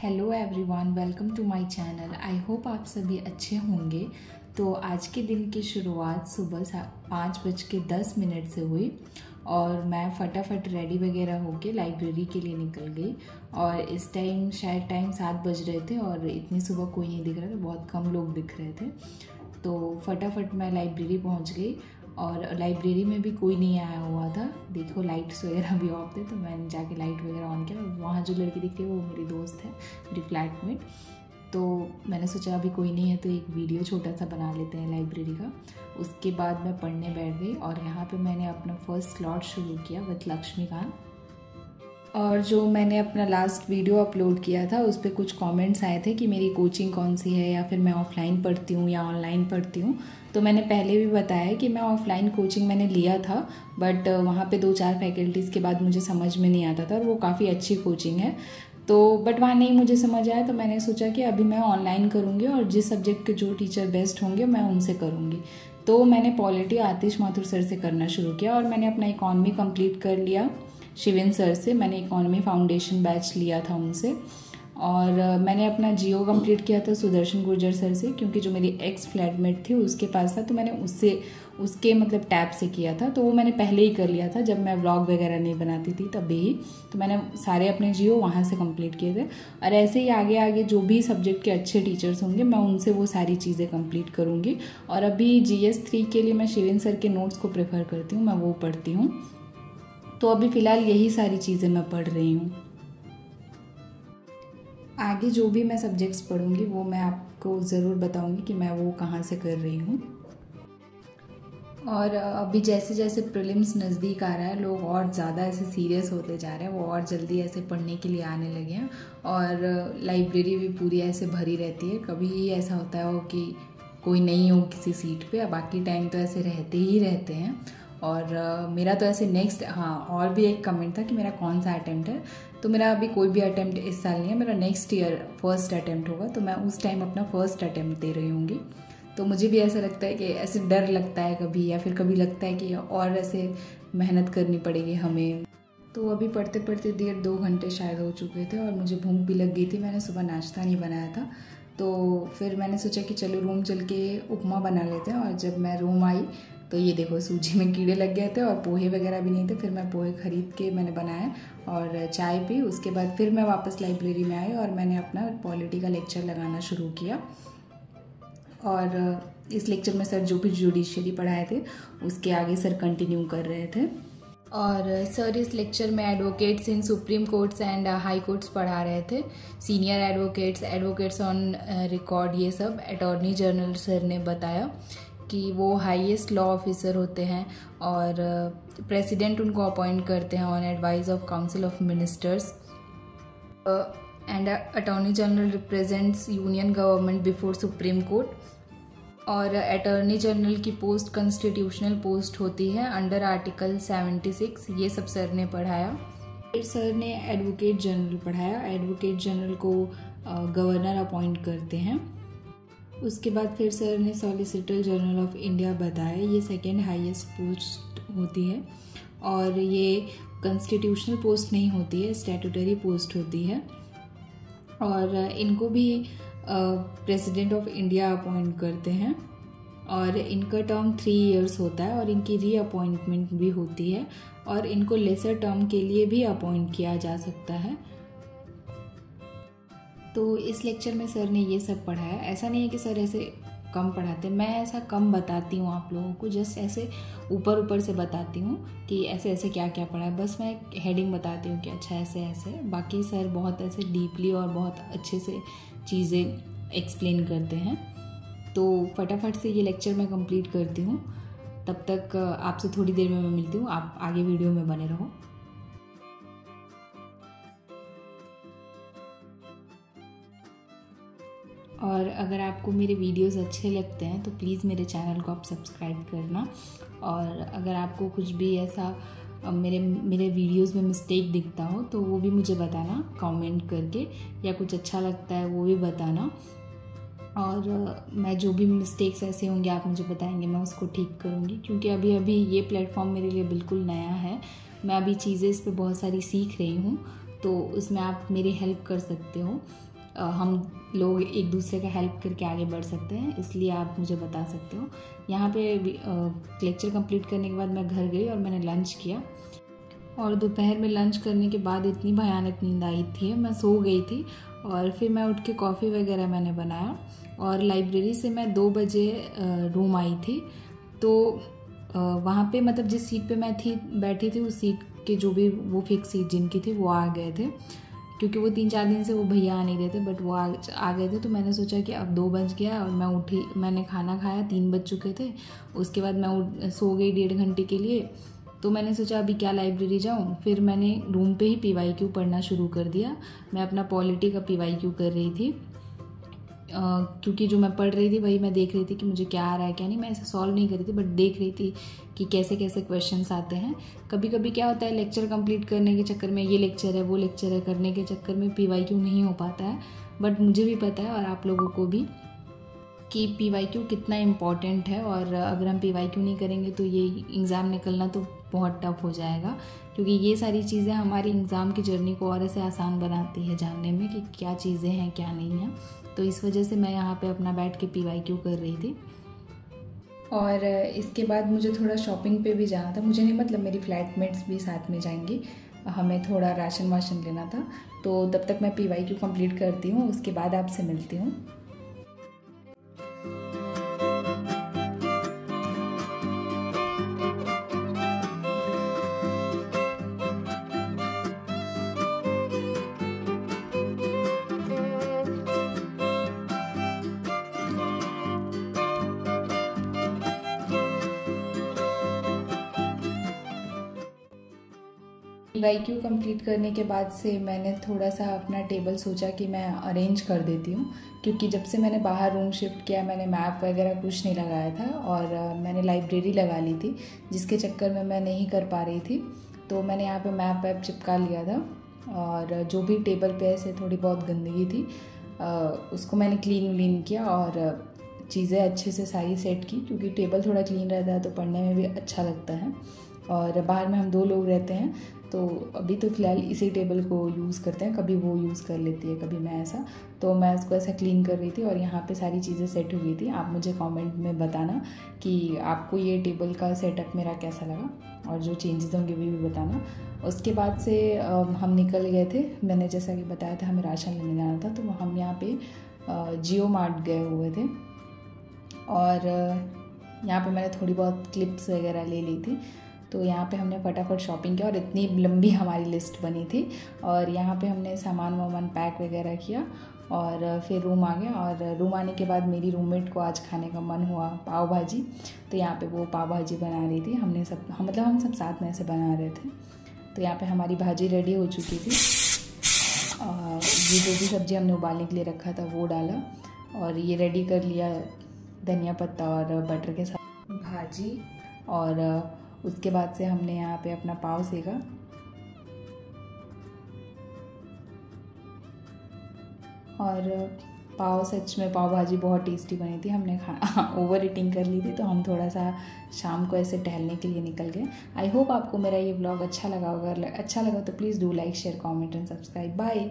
Hello everyone, welcome to my channel. I hope आप सभी अच्छे होंगे। तो आज के दिन की शुरुआत सुबह 5:10 से हुई और मैं फटाफट रेडी वगैरह होके लाइब्रेरी के लिए निकल गई। और इस टाइम शायद टाइम 7 बज रहे थे और इतनी सुबह कोई नहीं दिख रहा था, बहुत कम लोग दिख रहे थे। तो फटाफट मैं लाइब्रेरी पहुंच गई और लाइब्रेरी में भी कोई नहीं आया हुआ था। देखो लाइट्स वगैरह भी ऑफ थे, तो मैंने जाके लाइट वगैरह ऑन किया। वहाँ जो लड़की दिख रही है वो मेरी दोस्त है, मेरी फ्लैटमेट। तो मैंने सोचा अभी कोई नहीं है तो एक वीडियो छोटा सा बना लेते हैं लाइब्रेरी का। उसके बाद मैं पढ़ने बैठ गई और यहाँ पे मैंने अपना फर्स्ट स्लॉट शुरू किया विद लक्ष्मीकांत। और जो मैंने अपना लास्ट वीडियो अपलोड किया था उस पर कुछ कमेंट्स आए थे कि मेरी कोचिंग कौन सी है, या फिर मैं ऑफलाइन पढ़ती हूँ या ऑनलाइन पढ़ती हूँ। तो मैंने पहले भी बताया कि मैं ऑफलाइन कोचिंग मैंने लिया था, बट वहाँ पे 2-4 फैकल्टीज़ के बाद मुझे समझ में नहीं आता था, और वो काफ़ी अच्छी कोचिंग है। तो बट वहाँ नहीं मुझे समझ आया, तो मैंने सोचा कि अभी मैं ऑनलाइन करूँगी और जिस सब्जेक्ट के जो टीचर बेस्ट होंगे मैं उनसे करूँगी। तो मैंने पॉलिटी आतिश माथुर सर से करना शुरू किया और मैंने अपना इकॉनमी कंप्लीट कर लिया शिवेन सर से। मैंने इकॉनमी फाउंडेशन बैच लिया था उनसे। और मैंने अपना जियो कंप्लीट किया था सुदर्शन गुर्जर सर से, क्योंकि जो मेरी एक्स फ्लैटमेट थी उसके पास था, तो मैंने उसके मतलब टैब से किया था। तो वो मैंने पहले ही कर लिया था जब मैं व्लॉग वगैरह नहीं बनाती थी तभी ही। तो मैंने सारे अपने जियो वहाँ से कंप्लीट किए थे। और ऐसे ही आगे आगे जो भी सब्जेक्ट के अच्छे टीचर्स होंगे मैं उनसे वो सारी चीज़ें कंप्लीट करूँगी। और अभी GS 3 के लिए मैं शिवेन सर के नोट्स को प्रेफर करती हूँ, मैं वो पढ़ती हूँ। तो अभी फ़िलहाल यही सारी चीज़ें मैं पढ़ रही हूँ। आगे जो भी मैं सब्जेक्ट्स पढ़ूंगी वो मैं आपको ज़रूर बताऊंगी कि मैं वो कहाँ से कर रही हूँ। और अभी जैसे जैसे प्रीलिम्स नज़दीक आ रहा है, लोग और ज़्यादा ऐसे सीरियस होते जा रहे हैं, वो और जल्दी ऐसे पढ़ने के लिए आने लगे हैं। और लाइब्रेरी भी पूरी ऐसे भरी रहती है। कभी ही ऐसा होता हो कि कोई नहीं हो किसी सीट पे, बाकी टाइम तो ऐसे रहते ही रहते हैं। और मेरा तो ऐसे नेक्स्ट, और भी एक कमेंट था कि मेरा कौन सा अटेम्प्ट है। तो मेरा अभी कोई भी अटेम्प्ट इस साल नहीं है, मेरा नेक्स्ट ईयर फर्स्ट अटेम्प्ट होगा। तो मैं उस टाइम अपना फर्स्ट अटेम्प्ट दे रही होंगी। तो मुझे भी ऐसा लगता है कि ऐसे डर लगता है कभी, या फिर कभी लगता है कि और ऐसे मेहनत करनी पड़ेगी हमें। तो अभी पढ़ते पढ़ते 1.5-2 घंटे शायद हो चुके थे और मुझे भूख भी लग गई थी। मैंने सुबह नाश्ता नहीं बनाया था, तो फिर मैंने सोचा कि चलो रूम चल के उपमा बना लेते हैं। और जब मैं रूम आई तो ये देखो सूजी में कीड़े लग गए थे और पोहे वगैरह भी नहीं थे। फिर मैं पोहे खरीद के मैंने बनाया और चाय पी। उसके बाद फिर मैं वापस लाइब्रेरी में आई और मैंने अपना पॉलिटी का लेक्चर लगाना शुरू किया। और इस लेक्चर में सर जो भी जुडिशरी पढ़ाए थे उसके आगे सर कंटिन्यू कर रहे थे। और सर इस लेक्चर में advocates in supreme courts and high courts पढ़ा रहे थे। Senior advocates, advocates on record, ये सब। अटॉर्नी जनरल सर ने बताया कि वो हाईएस्ट लॉ ऑफिसर होते हैं और प्रेसिडेंट उनको अपॉइंट करते हैं on advice of council of ministers. And attorney general represents union government before supreme court. और अटॉर्नी जनरल की पोस्ट कॉन्स्टिट्यूशनल पोस्ट होती है अंडर आर्टिकल 76। ये सब सर ने पढ़ाया। फिर सर ने एडवोकेट जनरल पढ़ाया। एडवोकेट जनरल को गवर्नर अपॉइंट करते हैं। उसके बाद फिर सर ने सॉलिसिटर जनरल ऑफ इंडिया बताया। ये सेकेंड हाईएस्ट पोस्ट होती है और ये कॉन्स्टिट्यूशनल पोस्ट नहीं होती है, स्टैट्यूटरी पोस्ट होती है। और इनको भी प्रेसिडेंट ऑफ इंडिया अपॉइंट करते हैं और इनका टर्म 3 इयर्स होता है और इनकी रीअपॉइंटमेंट भी होती है। और इनको लेसर टर्म के लिए भी अपॉइंट किया जा सकता है। तो इस लेक्चर में सर ने ये सब पढ़ाया। ऐसा नहीं है कि सर ऐसे कम पढ़ाते, मैं ऐसा कम बताती हूँ आप लोगों को, जस्ट ऐसे ऊपर ऊपर से बताती हूँ कि ऐसे ऐसे क्या क्या पढ़ा है। बस मैं हेडिंग बताती हूँ कि अच्छा ऐसे ऐसे। बाकी सर बहुत ऐसे डीपली और बहुत अच्छे से चीज़ें एक्सप्लेन करते हैं। तो फटाफट से ये लेक्चर मैं कंप्लीट करती हूँ। तब तक आपसे थोड़ी देर में मैं मिलती हूँ, आप आगे वीडियो में बने रहो। और अगर आपको मेरे वीडियोस अच्छे लगते हैं तो प्लीज़ मेरे चैनल को आप सब्सक्राइब करना। और अगर आपको कुछ भी ऐसा मेरे वीडियोस में मिस्टेक दिखता हो तो वो भी मुझे बताना कमेंट करके, या कुछ अच्छा लगता है वो भी बताना। और मैं जो भी मिस्टेक्स ऐसे होंगे आप मुझे बताएंगे, मैं उसको ठीक करूँगी। क्योंकि अभी अभी ये प्लेटफॉर्म मेरे लिए बिल्कुल नया है, मैं अभी चीज़ें इस पर बहुत सारी सीख रही हूँ, तो उसमें आप मेरी हेल्प कर सकते हो। हम लोग एक दूसरे का हेल्प करके आगे बढ़ सकते हैं, इसलिए आप मुझे बता सकते हो। यहाँ पे लेक्चर कंप्लीट करने के बाद मैं घर गई और मैंने लंच किया, और दोपहर में लंच करने के बाद इतनी भयानक नींद आई थी, मैं सो गई थी। और फिर मैं उठ के कॉफ़ी वगैरह मैंने बनाया, और लाइब्रेरी से मैं 2 बजे रूम आई थी। तो वहाँ पे मतलब जिस सीट पे मैं बैठी थी, उस सीट के जो भी वो फिक्स सीट जिनकी थी वो आ गए थे, क्योंकि वो 3-4 दिन से वो भैया आ नहीं रहे थे, बट वो आ गए थे। तो मैंने सोचा कि अब 2 बज गया, और मैं उठी, मैंने खाना खाया, 3 बज चुके थे। उसके बाद मैं सो गई 1.5 घंटे के लिए। तो मैंने सोचा अभी क्या लाइब्रेरी जाऊँ, फिर मैंने रूम पे ही PYQ पढ़ना शुरू कर दिया। मैं अपना पॉलिटी का PYQ कर रही थी, क्योंकि जो मैं पढ़ रही थी वही मैं देख रही थी कि मुझे क्या आ रहा है क्या नहीं। मैं ऐसे सॉल्व नहीं कर रही थी, बट देख रही थी कि कैसे कैसे क्वेश्चंस आते हैं। कभी कभी क्या होता है, लेक्चर कंप्लीट करने के चक्कर में, ये लेक्चर है वो लेक्चर है करने के चक्कर में PYQ नहीं हो पाता है। बट मुझे भी पता है और आप लोगों को भी कि PYQ कितना इम्पॉर्टेंट है, और अगर हम PYQ नहीं करेंगे तो ये एग्ज़ाम निकलना तो बहुत टफ हो जाएगा, क्योंकि ये सारी चीज़ें हमारी एग्ज़ाम की जर्नी को और ऐसे आसान बनाती है जानने में कि क्या चीज़ें हैं क्या नहीं हैं। तो इस वजह से मैं यहाँ पे अपना बैठ के PYQ कर रही थी। और इसके बाद मुझे थोड़ा शॉपिंग पे भी जाना था। मुझे नहीं, मतलब मेरी फ्लैटमेट्स भी साथ में जाएंगी, हमें थोड़ा राशन वाशन लेना था। तो तब तक मैं PYQ कंप्लीट करती हूँ, उसके बाद आपसे मिलती हूँ। PYQ कंप्लीट करने के बाद से मैंने थोड़ा सा अपना टेबल सोचा कि मैं अरेंज कर देती हूँ, क्योंकि जब से मैंने बाहर रूम शिफ्ट किया मैंने मैप वगैरह कुछ नहीं लगाया था, और मैंने लाइब्रेरी लगा ली थी, जिसके चक्कर में मैं नहीं कर पा रही थी। तो मैंने यहाँ पे मैप वैप चिपका लिया था, और जो भी टेबल पे ऐसे थोड़ी बहुत गंदगी थी उसको मैंने क्लीन किया, और चीज़ें अच्छे से सारी सेट की, क्योंकि टेबल थोड़ा क्लीन रहता है तो पढ़ने में भी अच्छा लगता है। और बाहर में हम 2 लोग रहते हैं, तो अभी तो फ़िलहाल इसी टेबल को यूज़ करते हैं, कभी वो यूज़ कर लेती है कभी मैं ऐसा। तो मैं उसको ऐसा क्लीन कर रही थी, और यहाँ पे सारी चीज़ें सेट हुई थी। आप मुझे कमेंट में बताना कि आपको ये टेबल का सेटअप मेरा कैसा लगा, और जो चेंजेस होंगे वो भी बताना। उसके बाद से हम निकल गए थे। मैंने जैसा कि बताया था हमें राशन लेने जाना था, तो हम यहाँ पे जियो मार्ट गए हुए थे, और यहाँ पे मैंने थोड़ी बहुत क्लिप्स वगैरह ले ली थी। तो यहाँ पे हमने फटाफट शॉपिंग किया, और इतनी लंबी हमारी लिस्ट बनी थी। और यहाँ पे हमने सामान वामान पैक वगैरह किया, और फिर रूम आ गया। और रूम आने के बाद मेरी रूममेट को आज खाने का मन हुआ पाव भाजी, तो यहाँ पे वो पाव भाजी बना रही थी। हम सब साथ में ऐसे बना रहे थे। तो यहाँ पे हमारी भाजी रेडी हो चुकी थी। ये जो भी सब्ज़ी हमने उबालने के लिए रखा था वो डाला, और ये रेडी कर लिया धनिया पत्ता और बटर के साथ भाजी। और उसके बाद से हमने यहाँ पे अपना पाव सेका, और पाव, सच में पाव भाजी बहुत टेस्टी बनी थी। हमने ओवर ईटिंग कर ली थी, तो हम थोड़ा सा शाम को ऐसे टहलने के लिए निकल गए। आई होप आपको मेरा ये व्लॉग अच्छा लगा होगा। अगर अच्छा लगा तो please do like share comment and subscribe. Bye.